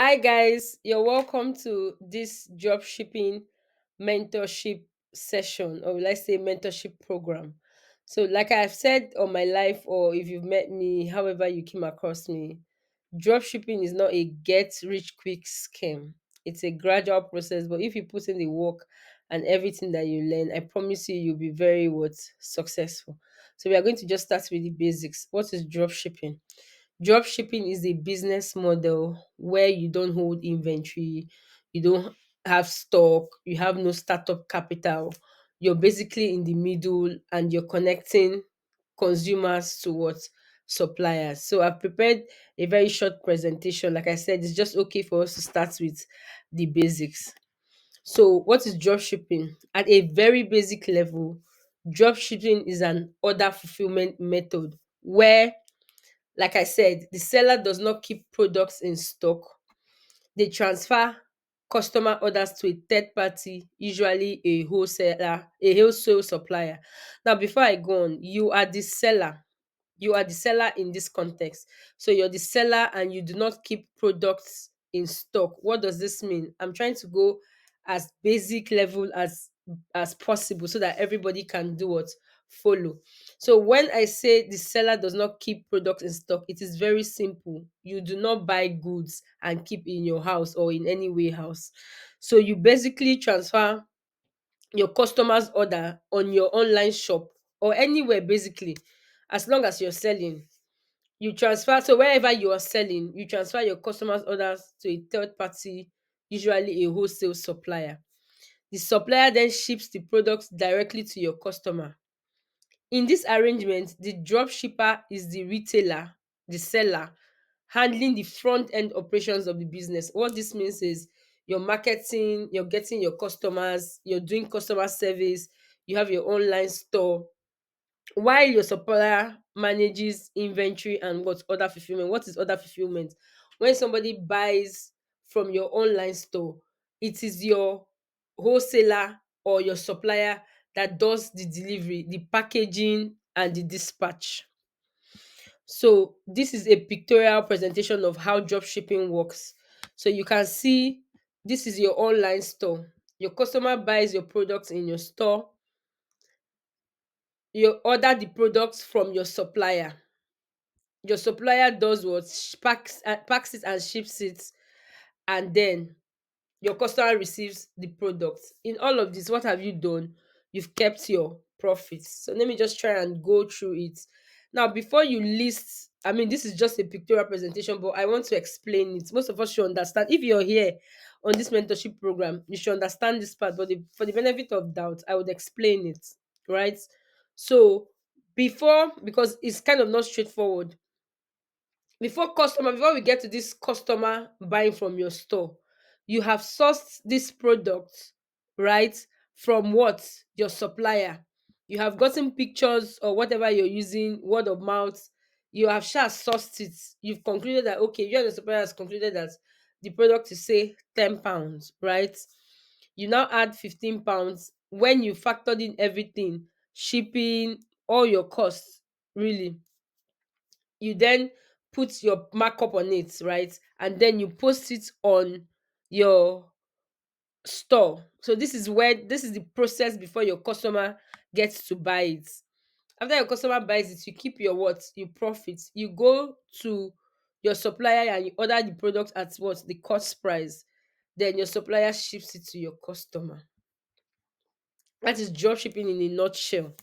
Hi guys, you're welcome to this dropshipping mentorship session, or let's say mentorship program. So, like I've said on my life, or if you've met me, however you came across me, dropshipping is not a get rich quick scheme. It's a gradual process, but if you put in the work and everything that you learn, I promise you'll be very what successful. So, we are going to just start with the basics. What is dropshipping? Drop shipping is a business model where you don't hold inventory, you don't have stock, you have no startup capital. You're basically in the middle and you're connecting consumers to what suppliers. So I've prepared a very short presentation. Like I said, it's just okay for us to start with the basics. So, what is drop shipping? At a very basic level, drop shipping is an order fulfillment method where, like I said, the seller does not keep products in stock. They transfer customer orders to a third party, usually a wholesale supplier. Now, before I go on, you are the seller. You are the seller in this context. So you're the seller and you do not keep products in stock. What does this mean? I'm trying to go as basic level as possible so that everybody can do what follow. So when I say the seller does not keep products in stock, it is very simple. You do not buy goods and keep in your house or in any warehouse. So you basically transfer your customer's order on your online shop or anywhere basically, as long as you're selling. You transfer, so wherever you are selling, you transfer your customers orders to a third party, usually a wholesale supplier. The supplier then ships the products directly to your customer. In this arrangement, the drop shipper is the retailer, the seller, handling the front end operations of the business. What this means is you're marketing, you're getting your customers, you're doing customer service, you have your online store, while your supplier manages inventory and what order fulfillment. What is order fulfillment? When somebody buys from your online store, it is your wholesaler or your supplier that does the delivery, the packaging, and the dispatch. So this is a pictorial presentation of how drop shipping works. So you can see this is your online store. Your customer buys your products in your store. You order the products from your supplier. Your supplier does what? Packs it and ships it, and then your customer receives the product. In all of this, what have you done? You've kept your profits. So let me just try and go through it. Now, before you list, I mean, this is just a pictorial presentation, but I want to explain it. Most of us should understand. If you're here on this mentorship program, you should understand this part, but for the benefit of doubt, I would explain it, right? So, because it's kind of not straightforward, before we get to this customer buying from your store, you have sourced this product, right, from what? Your supplier. You have gotten pictures or whatever you're using, word of mouth. You have just sourced it. You've concluded that, okay, you and the supplier has concluded that the product is, say, £10, right? You now add £15 when you factored in everything, shipping, all your costs, really. You then put your markup on it, right? And then you post it on your store. So this is the process before your customer gets to buy it. After your customer buys it, you keep your what? You profit. You go to your supplier and you order the product at what? The cost price. Then your supplier ships it to your customer. That is drop shipping in a nutshell.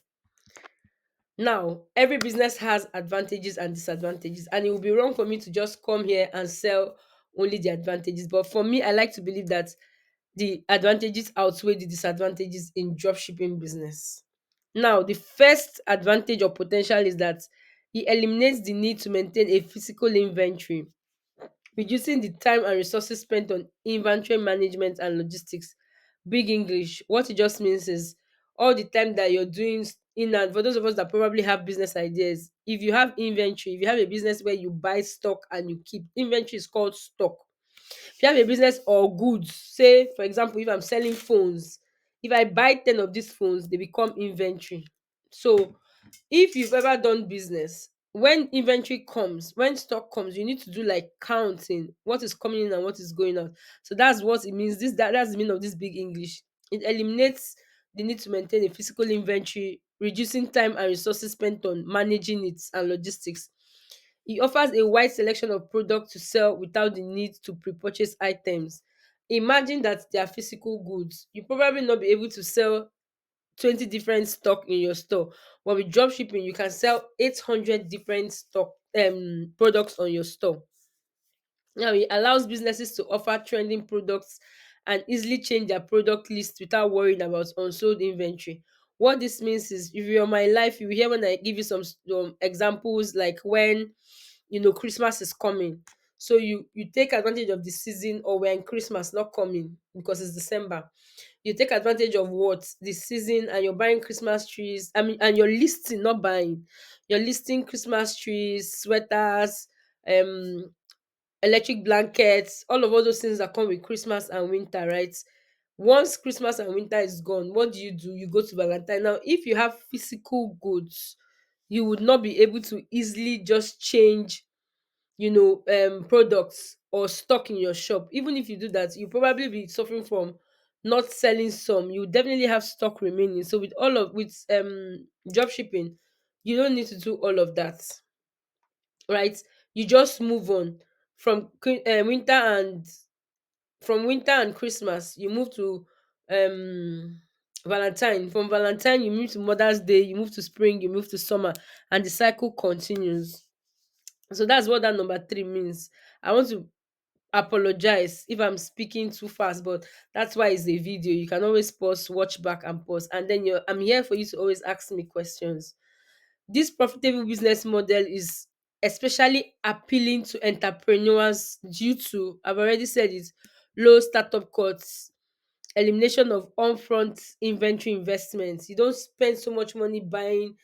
Now, every business has advantages and disadvantages, and it would be wrong for me to just come here and sell only the advantages. But for me, I like to believe that the advantages outweigh the disadvantages in dropshipping business. Now, the first advantage or potential is that it eliminates the need to maintain a physical inventory, reducing the time and resources spent on inventory management and logistics. Big English. What it just means is all the time that you're doing in, and for those of us that probably have business ideas, if you have inventory, if you have a business where you buy stock and you keep, inventory is called stock. If you have a business or goods, say for example, if I'm selling phones, if I buy 10 of these phones, they become inventory. So if you've ever done business when inventory comes, when stock comes, you need to do like counting what is coming in and what is going out. So that's what it means. That's the meaning of this big English. It eliminates the need to maintain a physical inventory, reducing time and resources spent on managing it and logistics. It offers a wide selection of products to sell without the need to pre-purchase items. Imagine that they are physical goods. You probably not be able to sell 20 different stock in your store, but with drop shipping you can sell 800 different stock products on your store. Now it allows businesses to offer trending products and easily change their product list without worrying about unsold inventory. What this means is, if you're on my life, you will hear when I give you some examples, like when Christmas is coming. So you take advantage of the season, or when Christmas not coming because it's December, you take advantage of what the season, and you're buying Christmas trees. I mean, and you're listing, not buying. You're listing Christmas trees, sweaters, um, electric blankets, all those things that come with Christmas and winter, right? Once Christmas and winter is gone, what do? You go to Valentine. Now, if you have physical goods, you would not be able to easily just change products or stock in your shop. Even if you do that, you probably be suffering from not selling some. You definitely have stock remaining. So with drop shipping, you don't need to do all of that, right? You just move on from winter, and from winter and Christmas you move to Valentine. From Valentine you move to Mother's Day, you move to spring, you move to summer, and the cycle continues. So that's what that number 3 means. I want to apologize if I'm speaking too fast, but that's why it's a video. You can always pause, watch back, and pause. And then I'm here for you to always ask me questions. This profitable business model is especially appealing to entrepreneurs due to, I've already said it, low startup costs, elimination of upfront inventory investments. You don't spend so much money buying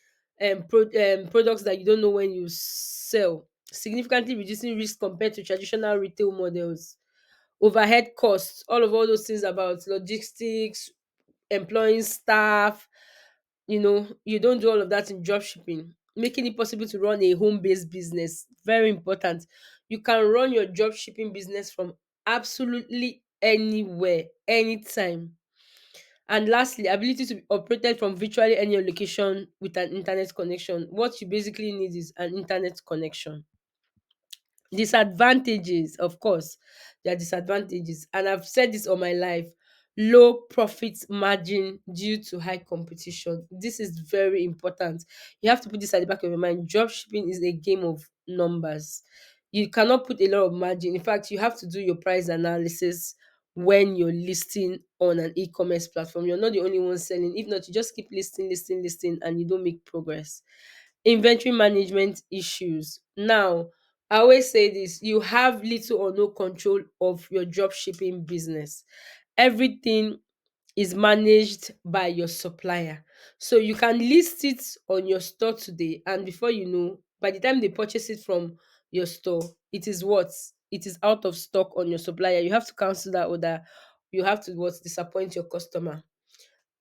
products that you don't know when you sell, significantly reducing risk compared to traditional retail models. Overhead costs, all those things about logistics, employing staff, you don't do all of that in drop shipping, making it possible to run a home-based business. Very important. You can run your drop shipping business from absolutely anywhere, anytime. And lastly, ability to be operated from virtually any location with an internet connection. What you basically need is an internet connection. Disadvantages, of course, there are disadvantages, and I've said this all my life. Low profit margin due to high competition. This is very important. You have to put this at the back of your mind. Drop shipping is a game of numbers. You cannot put a lot of margin. In fact, you have to do your price analysis when you're listing on an e-commerce platform. You're not the only one selling. If not, you just keep listing, and you don't make progress. Inventory management issues. Now, I always say this: you have little or no control of your drop shipping business. Everything is managed by your supplier. So you can list it on your store today, and before you know, by the time they purchase it from your store, it is what? It is out of stock on your supplier. You have to cancel that order. You have to what? Disappoint your customer.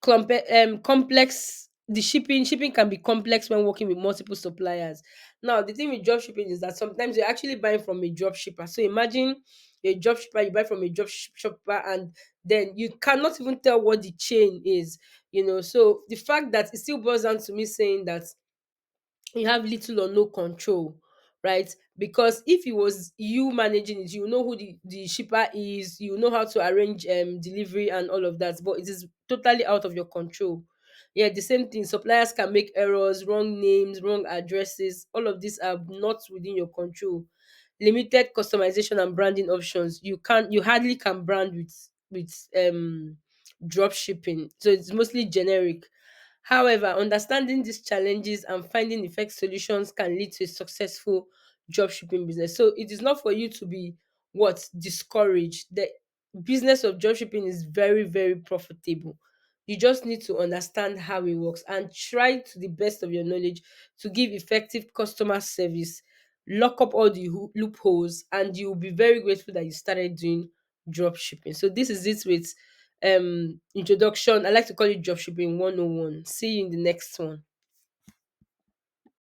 Complex, the shipping can be complex when working with multiple suppliers. Now the thing with drop shipping is that sometimes you're actually buying from a drop shipper. So imagine a drop shipper, you buy from a shopper, and then you cannot even tell what the chain is. So the fact that it still boils down to me saying that you have little or no control, right? Because if it was you managing it, you know who the shipper is, you know how to arrange delivery and all of that, but it is totally out of your control. Yeah, the same thing, suppliers can make errors, wrong names, wrong addresses. All of these are not within your control. Limited customization and branding options. You hardly can brand with drop shipping, so it's mostly generic. However, understanding these challenges and finding effective solutions can lead to a successful dropshipping business. So it is not for you to be what discouraged. The business of dropshipping is very, very profitable. You just need to understand how it works and try to the best of your knowledge to give effective customer service, lock up all the loopholes, and you'll be very grateful that you started doing drop shipping. So this is it with introduction. I like to call it dropshipping 101. See you in the next one.